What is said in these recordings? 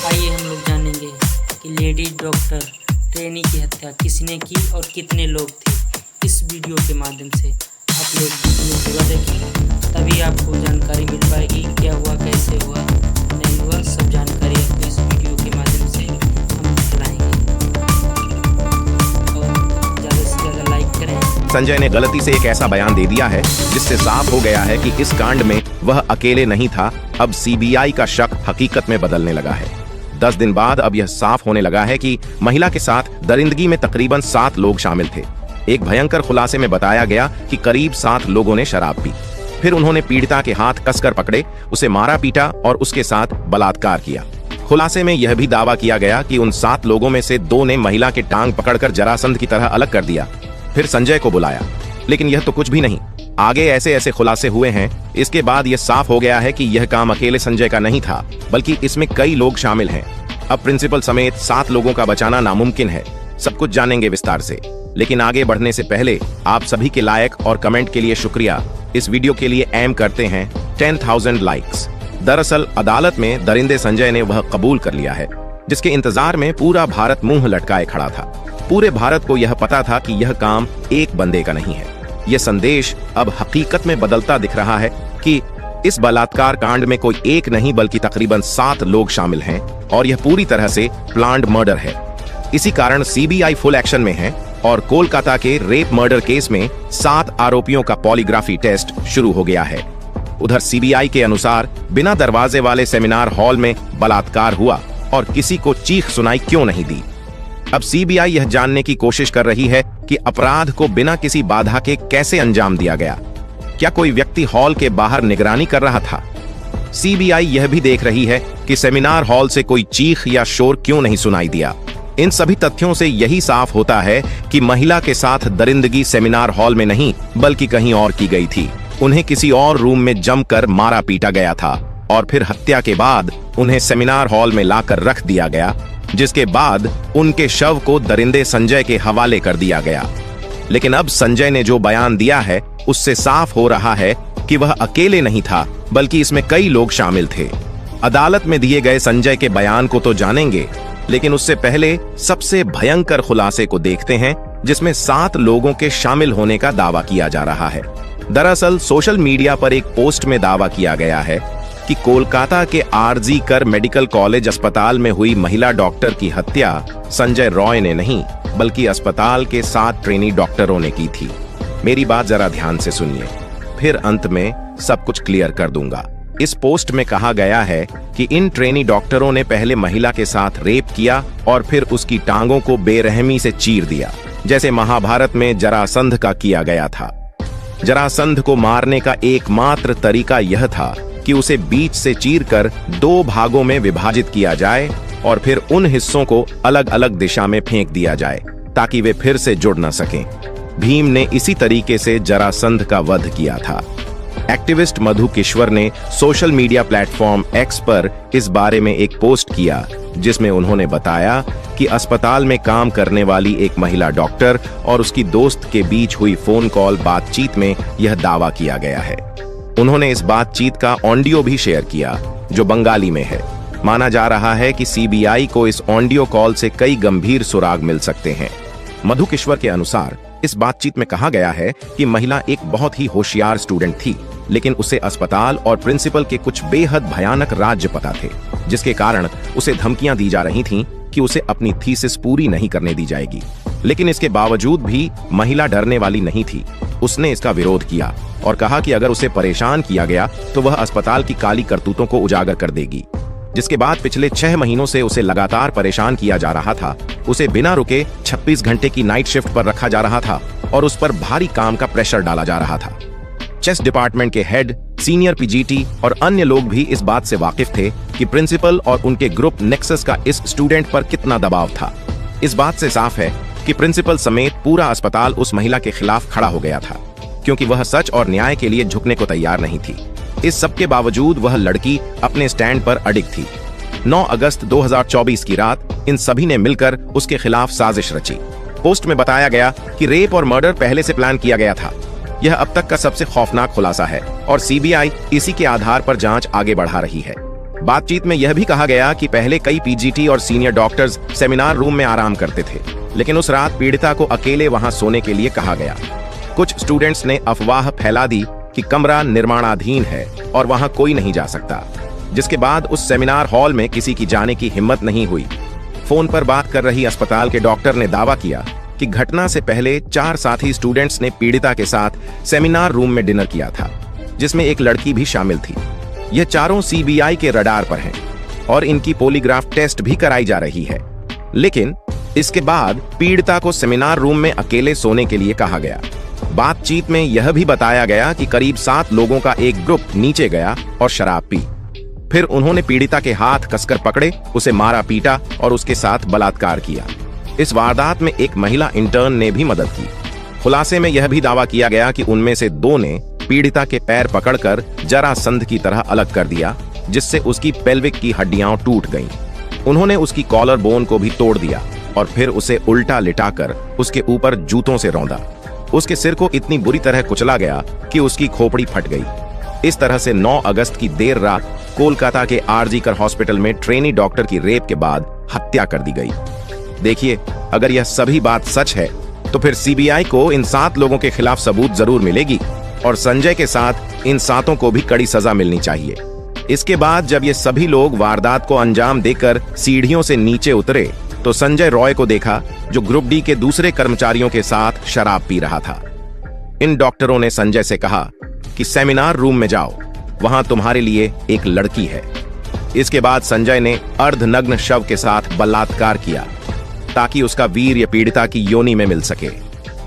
आइए हम लोग जानेंगे कि लेडी डॉक्टर ट्रेनी की हत्या किसने की और कितने लोग थे। इस वीडियो के माध्यम से आप लोग वीडियो पूरा देखें, तभी आपको जानकारी मिल पाएगी क्या हुआ, कैसे हुआ, नहीं हुआ, सब जानकारी आपको इस वीडियो के माध्यम से हम दिखलाएंगे। और ज़्यादा से ज़्यादा लाइक करें। संजय ने गलती से एक ऐसा बयान दे दिया है जिससे साफ हो गया है कि इस कांड में वह अकेले नहीं था। अब सीबीआई का शक हकीकत में बदलने लगा है। 10 दिन बाद अब यह साफ होने लगा है कि महिला के साथ दरिंदगी में तकरीबन 7 लोग शामिल थे। एक भयंकर खुलासे में बताया गया कि करीब 7 लोगों ने शराब पी, फिर उन्होंने पीड़िता के हाथ कसकर पकड़े, उसे मारा पीटा और उसके साथ बलात्कार किया। खुलासे में यह भी दावा किया गया कि उन 7 लोगों में से 2 ने महिला के टांग पकड़कर जरासंध की तरह अलग कर दिया, फिर संजय को बुलाया। लेकिन यह तो कुछ भी नहीं, आगे ऐसे ऐसे खुलासे हुए हैं। इसके बाद यह साफ हो गया है कि यह काम अकेले संजय का नहीं था, बल्कि इसमें कई लोग शामिल हैं। अब प्रिंसिपल समेत 7 लोगों का बचाना नामुमकिन है। सब कुछ जानेंगे विस्तार से, लेकिन आगे बढ़ने से पहले आप सभी के लाइक और कमेंट के लिए शुक्रिया। इस वीडियो के लिए एम करते हैं 10,000 लाइक्स। दरअसल अदालत में दरिंदे संजय ने वह कबूल कर लिया है जिसके इंतजार में पूरा भारत मुंह लटकाए खड़ा था। पूरे भारत को यह पता था कि यह काम एक बंदे का नहीं है। यह संदेश अब हकीकत में बदलता दिख रहा है कि इस बलात्कार कांड में कोई एक नहीं बल्कि तकरीबन 7 लोग शामिल हैं और यह पूरी तरह से प्लान्ड मर्डर है। इसी कारण सीबीआई फुल एक्शन में है और कोलकाता के रेप मर्डर केस में 7 आरोपियों का पॉलीग्राफी टेस्ट शुरू हो गया है। उधर सीबीआई के अनुसार बिना दरवाजे वाले सेमिनार हॉल में बलात्कार हुआ और किसी को चीख सुनाई क्यों नहीं दी। अब सीबीआई यह जानने की कोशिश कर रही है कि अपराध को बिना किसी बाधा के कैसे अंजाम दिया गया। क्या कोई व्यक्ति हॉल के बाहर निगरानी कर रहा था? सीबीआई यह भी देख रही है कि सेमिनार हॉल से कोई चीख या शोर क्यों नहीं सुनाई दिया। इन सभी तथ्यों से यही साफ होता है कि महिला के साथ दरिंदगी सेमिनार हॉल में नहीं बल्कि कहीं और की गई थी। उन्हें किसी और रूम में जमकर मारा पीटा गया था और फिर हत्या के बाद उन्हें सेमिनार हॉल में लाकर रख दिया गया, जिसके बाद उनके शव को दरिंदे संजय के हवाले कर दिया गया। लेकिन अब संजय ने जो बयान दिया है उससे साफ हो रहा है कि वह अकेले नहीं था बल्कि इसमें कई लोग शामिल थे। अदालत में दिए गए संजय के बयान को तो जानेंगे, लेकिन उससे पहले सबसे भयंकर खुलासे को देखते हैं जिसमें 7 लोगों के शामिल होने का दावा किया जा रहा है। दरअसल सोशल मीडिया पर एक पोस्ट में दावा किया गया है कि कोलकाता के आरजी कर मेडिकल कॉलेज अस्पताल में हुई महिला डॉक्टर की हत्या संजय रॉय ने नहीं बल्कि अस्पताल के 7 ट्रेनी डॉक्टरों ने की थी। मेरी बात जरा ध्यान से सुनिए, फिर अंत में सब कुछ क्लियर कर दूंगा। इस पोस्ट में कहा गया है कि इन ट्रेनी डॉक्टरों ने पहले महिला के साथ रेप किया और फिर उसकी टांगों को बेरहमी से चीर दिया, जैसे महाभारत में जरासंध का किया गया था। जरासंध को मारने का एकमात्र तरीका यह था कि उसे बीच से चीरकर 2 भागों में विभाजित किया जाए और फिर उन हिस्सों को अलग अलग दिशा में फेंक दिया जाए ताकि वे फिर से जुड़ न सकें। भीम ने इसी तरीके से जरासंध का वध किया था। एक्टिविस्ट मधु किश्वर ने सोशल मीडिया प्लेटफॉर्म एक्स पर इस बारे में एक पोस्ट किया जिसमें उन्होंने बताया कि अस्पताल में काम करने वाली एक महिला डॉक्टर और उसकी दोस्त के बीच हुई फोन कॉल बातचीत में यह दावा किया गया है। उन्होंने इस बातचीत का ऑडियो भी शेयर किया जो बंगाली में है। माना जा रहा है कि सीबीआई को इस ऑडियो कॉल से कई गंभीर सुराग मिल सकते हैं। मधु किश्वर के अनुसार इस बातचीत में कहा गया है कि महिला एक बहुत ही होशियार स्टूडेंट थी, लेकिन उसे अस्पताल और प्रिंसिपल के कुछ बेहद भयानक राज्य पता थे, जिसके कारण उसे धमकियां दी जा रही थीं कि उसे अपनी थीसिस पूरी नहीं करने दी जाएगी। लेकिन इसके बावजूद भी महिला डरने वाली नहीं थी। उसने इसका विरोध किया और कहा कि अगर उसे परेशान किया गया तो वह अस्पताल की काली करतूतों को उजागर कर देगी। जिसके बाद पिछले 6 महीनों से उसे लगातार परेशान किया जा रहा था। उसे बिना रुके 26 घंटे की नाइट शिफ्ट पर रखा जा रहा था और उस पर भारी काम का प्रेशर डाला जा रहा था। चेस डिपार्टमेंट के हेड, सीनियर पीजीटी और अन्य लोग भी इस बात से वाकिफ थे कि प्रिंसिपल और उनके ग्रुप नेक्सस का इस स्टूडेंट पर कितना दबाव था। इस बात से साफ है कि प्रिंसिपल समेत पूरा अस्पताल उस महिला के खिलाफ खड़ा हो गया था, क्योंकि वह सच और न्याय के लिए झुकने को तैयार नहीं थी। इस सब के बावजूद वह लड़की अपने स्टैंड पर अडिग थी। 9 अगस्त 2024 की रात इन सभी ने मिलकर उसके खिलाफ साजिश रची। पोस्ट में बताया गया कि रेप और मर्डर पहले से प्लान किया गया था। यह अब तक का सबसे खौफनाक खुलासा है और सीबीआई इसी के आधार पर जांच आगे बढ़ा रही है। बातचीत में यह भी कहा गया कि पहले कई पीजीटी और सीनियर डॉक्टर्स सेमिनार रूम में आराम करते थे, लेकिन उस रात पीड़िता को अकेले वहां सोने के लिए कहा गया। कुछ स्टूडेंट्स ने अफवाह फैला दी कि कमरा निर्माणाधीन है और वहां कोई नहीं जा सकता, जिसके बाद उस सेमिनार हॉल में किसी की जाने की हिम्मत नहीं हुई। फोन पर बात कर रही अस्पताल के डॉक्टर ने दावा किया कि घटना से पहले 4 साथी स्टूडेंट्स ने पीड़िता के साथ सेमिनार रूम में डिनर किया था, जिसमें एक लड़की भी शामिल थी। ये चारों सीबीआई के रडार पर हैं और इनकी पॉलीग्राफ टेस्ट भी कराई जा रही है। लेकिन इसके बाद पीड़िता को सेमिनार रूम में अकेले सोने के लिए कहा गया। बातचीत में यह भी बताया गया कि करीब 7 लोगों का एक ग्रुप नीचे गया और शराब पी। फिर उन्होंने पीड़िता के हाथ कसकर पकड़े, उसे मारा पीटा और उसके साथ बलात्कार किया। इस वारदात में एक महिला इंटर्न ने भी मदद की। खुलासे में यह भी दावा किया गया कि उनमें से 2 ने पीड़िता के पैर पकड़कर जरासंध की तरह अलग कर दिया, जिससे उसकी पेल्विक की हड्डियां टूट गईं। उन्होंने उसकी कॉलर बोन को भी तोड़ दिया और फिर उसे उल्टा लिटाकर उसके ऊपर जूतों से रौंदा। उसके सिर को इतनी बुरी तरह कुचला गया कि उसकी खोपड़ी फट गई। इस तरह से 9 अगस्त की देर रात कोलकाता के आरजी कर हॉस्पिटल में ट्रेनी डॉक्टर की रेप के बाद हत्या कर दी गई। देखिए, अगर यह सभी बात सच है तो फिर सीबीआई को इन 7 लोगों के खिलाफ सबूत जरूर मिलेगी और संजय के साथ इन 7 को भी कड़ी सजा मिलनी चाहिए। इसके बाद जब ये सभी लोग वारदात को अंजाम देकर सीढ़ियों से नीचे उतरे तो संजय रॉय को देखा, जो ग्रुप डी के दूसरे कर्मचारियों के साथ शराब पी रहा था। इन डॉक्टरों ने संजय से कहा कि सेमिनार रूम में जाओ, वहां तुम्हारे लिए एक लड़की है। इसके बाद संजय ने अर्धनग्न शव के साथ बलात्कार किया ताकि उसका वीर्य पीड़िता की योनि में मिल सके।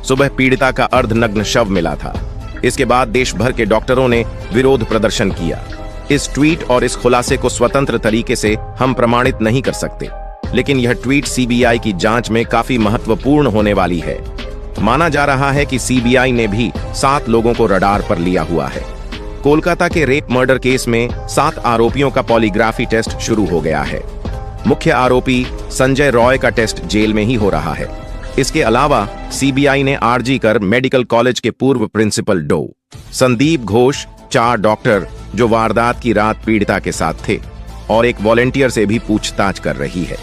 सुबह पीड़िता का अर्धनग्न शव मिला था। इसके बाद देश भर के डॉक्टरों ने विरोध प्रदर्शन किया। इस ट्वीट और इस खुलासे को स्वतंत्र तरीके से हम प्रमाणित नहीं कर सकते, लेकिन यह ट्वीट सीबीआई की जांच में काफी महत्वपूर्ण होने वाली है। माना जा रहा है कि सीबीआई ने भी 7 लोगों को रडार पर लिया हुआ है। कोलकाता के रेप मर्डर केस में 7 आरोपियों का पॉलीग्राफी टेस्ट शुरू हो गया है। मुख्य आरोपी संजय रॉय का टेस्ट जेल में ही हो रहा है। इसके अलावा सीबीआई ने आरजी कर मेडिकल कॉलेज के पूर्व principal Dr Sandeep Ghosh, 4 doctor जो वारदात की रात पीड़िता के साथ थे और एक वॉलेंटियर से भी पूछताछ कर रही है।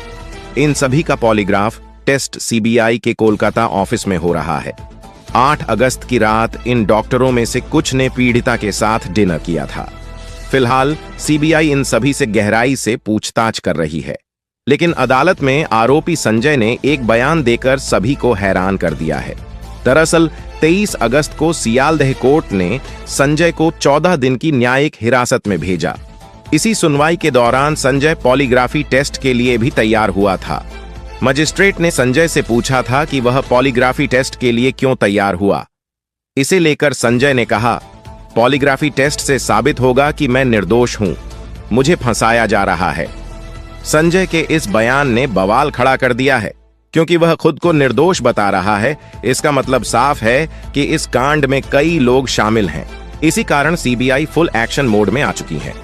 इन सभी का पॉलीग्राफ टेस्ट सीबीआई के कोलकाता ऑफिस में हो रहा है। 8 अगस्त की रात इन डॉक्टरों में से कुछ ने पीड़िता के साथ डिनर किया था। फिलहाल सीबीआई इन सभी से गहराई से पूछताछ कर रही है, लेकिन अदालत में आरोपी संजय ने एक बयान देकर सभी को हैरान कर दिया है। दरअसल 23 अगस्त को सियालदह कोर्ट ने संजय को 14 दिन की न्यायिक हिरासत में भेजा। इसी सुनवाई के दौरान संजय पॉलीग्राफी टेस्ट के लिए भी तैयार हुआ था। मजिस्ट्रेट ने संजय से पूछा था कि वह पॉलीग्राफी टेस्ट के लिए क्यों तैयार हुआ। इसे लेकर संजय ने कहा, पॉलीग्राफी टेस्ट से साबित होगा कि मैं निर्दोष हूं, मुझे फंसाया जा रहा है। संजय के इस बयान ने बवाल खड़ा कर दिया है, क्योंकि वह खुद को निर्दोष बता रहा है। इसका मतलब साफ है कि इस कांड में कई लोग शामिल हैं। इसी कारण सीबीआई फुल एक्शन मोड में आ चुकी है।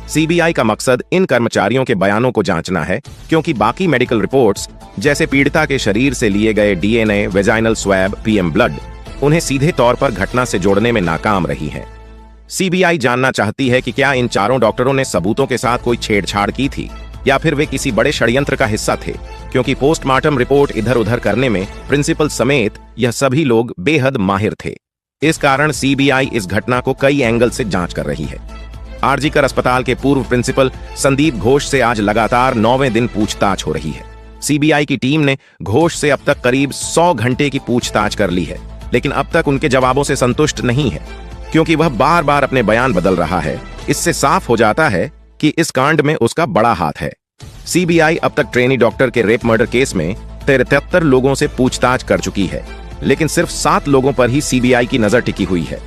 सीबीआई का मकसद इन कर्मचारियों के बयानों को जांचना है, क्योंकि बाकी मेडिकल रिपोर्ट्स जैसे पीड़िता के शरीर से लिए गए DNA, vaginal swab, PM blood उन्हें सीधे तौर पर घटना से जोड़ने में नाकाम रही है। सीबीआई जानना चाहती है कि क्या इन चारों डॉक्टरों ने सबूतों के साथ कोई छेड़छाड़ की थी या फिर वे किसी बड़े षड्यंत्र का हिस्सा थे, क्योंकि पोस्टमार्टम रिपोर्ट इधर उधर करने में प्रिंसिपल समेत यह सभी लोग बेहद माहिर थे। इस कारण सीबीआई इस घटना को कई एंगल से जांच कर रही है। आरजी कर अस्पताल के पूर्व प्रिंसिपल संदीप घोष से आज लगातार 9वें दिन पूछताछ हो रही है। सीबीआई की टीम ने घोष से अब तक करीब 100 घंटे की पूछताछ कर ली है, लेकिन अब तक उनके जवाबों से संतुष्ट नहीं है, क्योंकि वह बार बार अपने बयान बदल रहा है। इससे साफ हो जाता है कि इस कांड में उसका बड़ा हाथ है। सीबीआई अब तक ट्रेनी डॉक्टर के रेप मर्डर केस में 73 लोगों से पूछताछ कर चुकी है, लेकिन सिर्फ 7 लोगों पर ही सीबीआई की नजर टिकी हुई है।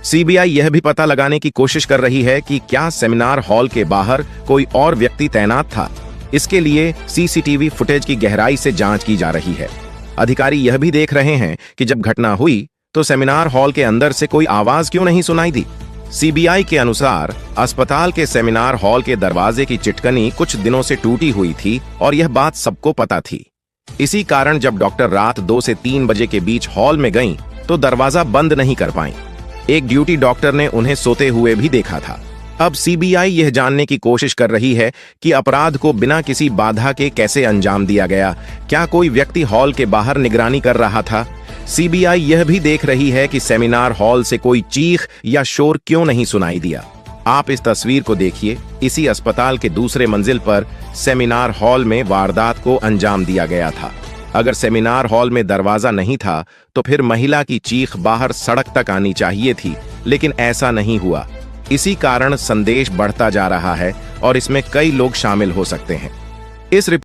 सीबीआई यह भी पता लगाने की कोशिश कर रही है कि क्या सेमिनार हॉल के बाहर कोई और व्यक्ति तैनात था। इसके लिए सीसीटीवी फुटेज की गहराई से जांच की जा रही है। अधिकारी यह भी देख रहे हैं कि जब घटना हुई तो सेमिनार हॉल के अंदर से कोई आवाज क्यों नहीं सुनाई दी। सीबीआई के अनुसार अस्पताल के सेमिनार हॉल के दरवाजे की चिटकनी कुछ दिनों से टूटी हुई थी और यह बात सबको पता थी। इसी कारण जब डॉक्टर रात 2 से 3 बजे के बीच हॉल में गईं तो दरवाजा बंद नहीं कर पाईं। एक ड्यूटी डॉक्टर ने उन्हें सोते हुए भी देखा था। अब सीबीआई यह जानने की कोशिश कर रही है कि अपराध को बिना किसी बाधा के कैसे अंजाम दिया गया। क्या कोई व्यक्ति हॉल के बाहर निगरानी कर रहा था? सीबीआई यह भी देख रही है कि सेमिनार हॉल से कोई चीख या शोर क्यों नहीं सुनाई दिया। आप इस तस्वीर को देखिए। इसी अस्पताल के दूसरे मंजिल पर सेमिनार हॉल में वारदात को अंजाम दिया गया था। अगर सेमिनार हॉल में दरवाजा नहीं था तो फिर महिला की चीख बाहर सड़क तक आनी चाहिए थी, लेकिन ऐसा नहीं हुआ। इसी कारण संदेश बढ़ता जा रहा है और इसमें कई लोग शामिल हो सकते हैं। इस